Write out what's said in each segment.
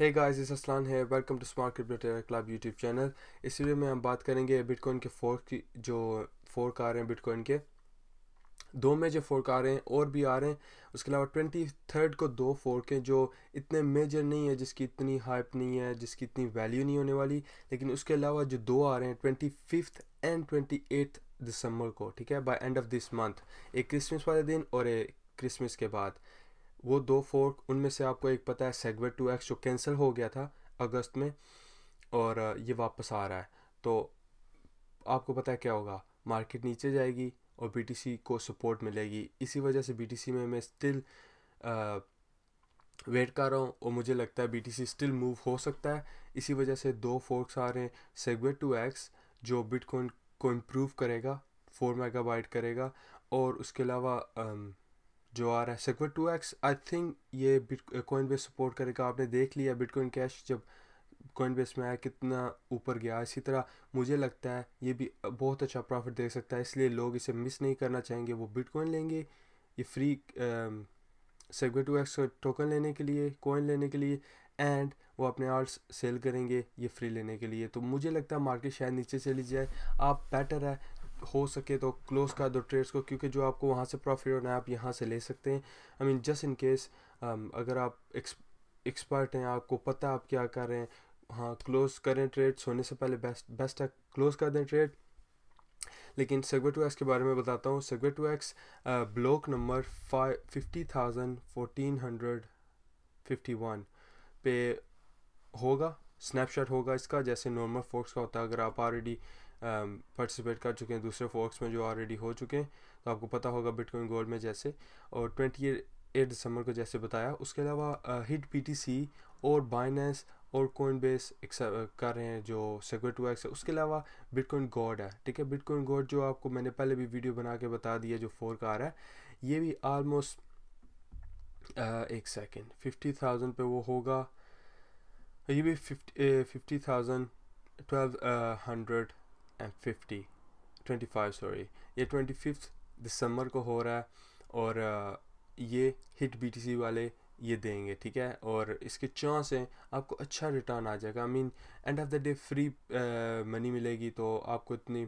Hey guys, इस असलान है। Welcome to smart crypto club YouTube channel. इस वीडियो में हम बात करेंगे बिटकॉइन के फोर्क की। जो फोर्क आ रहे हैं बिटकॉइन के, दो मेजर फोर्क आ रहे हैं और भी आ रहे हैं। उसके अलावा 23rd को दो फोर्क हैं जो इतने मेजर नहीं है, जिसकी इतनी हाइप नहीं है, जिसकी इतनी वैल्यू नहीं होने वाली। लेकिन उसके अलावा जो दो आ रहे हैं 25th एंड 28th दिसंबर को, ठीक है, by end of this month, एक क्रिसमस वाले दिन और एक क्रिसमस के बाद। वो दो फोर्क, उनमें से आपको एक पता है सेगवेट 2x जो कैंसिल हो गया था अगस्त में, और ये वापस आ रहा है। तो आपको पता है क्या होगा, मार्केट नीचे जाएगी और बीटीसी को सपोर्ट मिलेगी। इसी वजह से बीटीसी में मैं स्टिल वेट कर रहा हूँ और मुझे लगता है बीटीसी स्टिल मूव हो सकता है। इसी वजह से दो फोर्क्स आ रहे हैं। सेगवेट 2x जो बिटकॉइन को इम्प्रूव करेगा, 4 मेगाबाइट करेगा, और उसके अलावा जो आ रहा है सेगवेट 2x, आई थिंक ये कॉइन बेस सपोर्ट करेगा। आपने देख लिया बिटकॉइन कैश जब कॉइन बेस में आया कितना ऊपर गया। इसी तरह मुझे लगता है ये भी बहुत अच्छा प्रॉफिट दे सकता है, इसलिए लोग इसे मिस नहीं करना चाहेंगे। वो बिटकॉइन लेंगे ये फ्री सेगवेट 2x टोकन लेने के लिए, कॉइन लेने के लिए, एंड वो अपने आर्ट्स सेल करेंगे ये फ्री लेने के लिए। तो मुझे लगता है मार्केट शायद नीचे चली जाए। आप बेटर है हो सके तो क्लोज कर दो ट्रेड्स को, क्योंकि जो आपको वहाँ से प्रॉफिट होना है आप यहाँ से ले सकते हैं। I mean just in case अगर आप एक्सपर्ट हैं, आपको पता है आप क्या कर रहे हैं, हाँ क्लोज करें ट्रेड सोने से पहले। बेस्ट है क्लोज कर दें ट्रेड। लेकिन सेगवेट 2x के बारे में बताता हूँ। सेगवेट 2x ब्लॉक नंबर 50,1451 पे होगा। स्नैपशॉट होगा इसका, जैसे नॉर्मल फोर्क्स का होता है। अगर आप ऑलरेडी पार्टिसिपेट कर चुके हैं दूसरे फोर्क्स में जो ऑलरेडी हो चुके हैं, तो आपको पता होगा बिटकॉइन गोल्ड में जैसे, और 28 दिसंबर को जैसे बताया। उसके अलावा हिट बीटीसी और बाइनेंस और कॉइन बेस कर रहे हैं जो सेगवेट 2x है। उसके अलावा बिटकॉइन गॉड है, ठीक है। बिटकॉइन गॉड जो आपको मैंने पहले भी वीडियो बना के बता दिया, जो फोर्क आ रहा है, ये भी ऑलमोस्ट एक सेकेंड 50,000 पे वो होगा। ये भी 50,000 1250 सॉरी, ये 25 दिसंबर को हो रहा है। और ये हिट बीटीसी वाले ये देंगे, ठीक है। और इसके चांस हैं आपको अच्छा रिटर्न आ जाएगा। I mean end of the day free money मिलेगी, तो आपको इतनी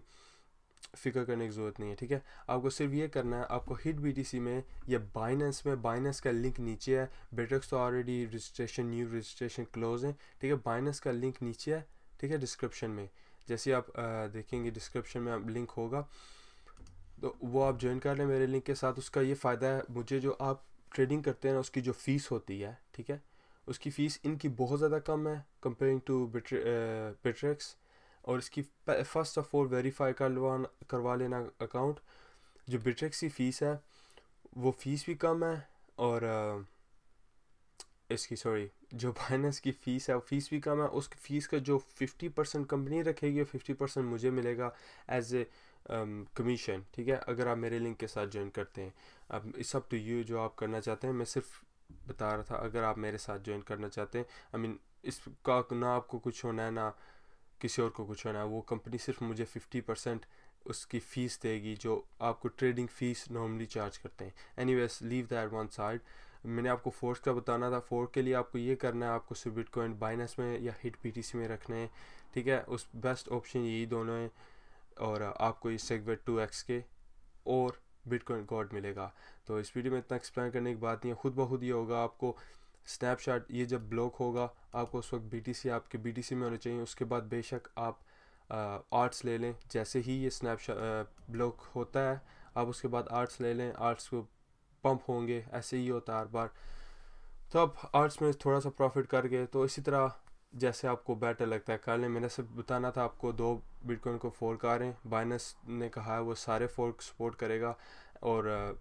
फिक्र करने की ज़रूरत नहीं है, ठीक है। आपको सिर्फ ये करना है, आपको हिट बीटीसी में या बाइनेंस में, बाइनेंस का लिंक नीचे है। बेटरक्स तो already registration, new registration close है, ठीक है। बाइनेंस का लिंक नीचे है, ठीक है, डिस्क्रिप्शन में। जैसे आप देखेंगे डिस्क्रिप्शन में आप लिंक होगा, तो वो आप ज्वाइन कर लें मेरे लिंक के साथ। उसका ये फ़ायदा है मुझे, जो आप ट्रेडिंग करते हैं ना, उसकी जो फ़ीस होती है, ठीक है, उसकी फ़ीस इनकी बहुत ज़्यादा कम है कंपेयरिंग टू बिटरेक्स। और इसकी फ़र्स्ट ऑफ ऑल वेरीफाई करवा लेना अकाउंट। जो बिटरेक्स की फ़ीस है वो फ़ीस भी कम है, और इसकी सॉरी जो बाइनेंस की फ़ीस है वो फ़ीस भी कम है। उसकी फ़ीस का जो 50% कंपनी रखेगी और 50% मुझे मिलेगा एज ए कमीशन, ठीक है, अगर आप मेरे लिंक के साथ ज्वाइन करते हैं। अब इट्स अप टू यू जो आप करना चाहते हैं। मैं सिर्फ बता रहा था, अगर आप मेरे साथ ज्वाइन करना चाहते हैं, आई मीन इसका ना आपको कुछ होना है ना किसी और को कुछ होना है। वो कंपनी सिर्फ मुझे 50% उसकी फ़ीस देगी, जो आपको ट्रेडिंग फ़ीस नॉर्मली चार्ज करते हैं। Anyways leave that one side. मैंने आपको फोर्क का बताना था। फोर्क के लिए आपको ये करना है, आपको सिर्फ बिटकॉइन बाइनेंस में या हिट बीटीसी में रखने हैं, ठीक है। उस बेस्ट ऑप्शन यही दोनों हैं। और आपको इस सेगवेट 2x के और बिटकॉइन गॉड मिलेगा। तो इस वीडियो में इतना एक्सप्लेन करने की बात नहीं है, खुद ब खुद ये होगा। आपको स्नैपशॉट ये जब ब्लॉक होगा, आपको उस वक्त बीटीसी आपके बीटीसी में होने चाहिए। उसके बाद बेशक आप आर्ट्स ले लें। जैसे ही ये स्नैपशॉट ब्लॉक होता है, आप उसके बाद आर्ट्स ले लें। आर्ट्स को पंप होंगे, ऐसे ही होता है हर बार। तो अब आर्ट्स में थोड़ा सा प्रॉफिट कर गए, तो इसी तरह जैसे आपको बेटर लगता है कर लें। मैंने सिर्फ बताना था आपको, दो बिटकॉइन को फोर्क आ रहे हैं। बाइनेंस ने कहा है वो सारे फोर्क सपोर्ट करेगा, और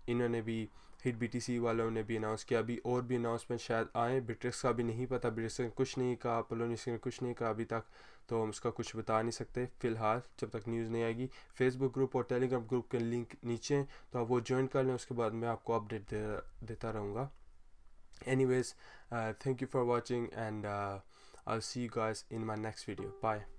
इन्होंने भी हिट बीटीसी वालों ने भी अनाउंस किया। अभी और भी अनाउंसमेंट शायद आए। बिटरेक्स का भी नहीं पता, बिटरेक्स ने कुछ नहीं कहा, पोलोनिक्स ने कुछ नहीं कहा अभी तक, तो हम उसका कुछ बता नहीं सकते फ़िलहाल जब तक न्यूज़ नहीं आएगी। फेसबुक ग्रुप और टेलीग्राम ग्रुप के लिंक नीचे हैं, तो आप वो ज्वाइन कर लें। उसके बाद मैं आपको अपडेट देता रहूँगा। Anyways, thank you for watching, and I'll see you guys in my next video. Bye.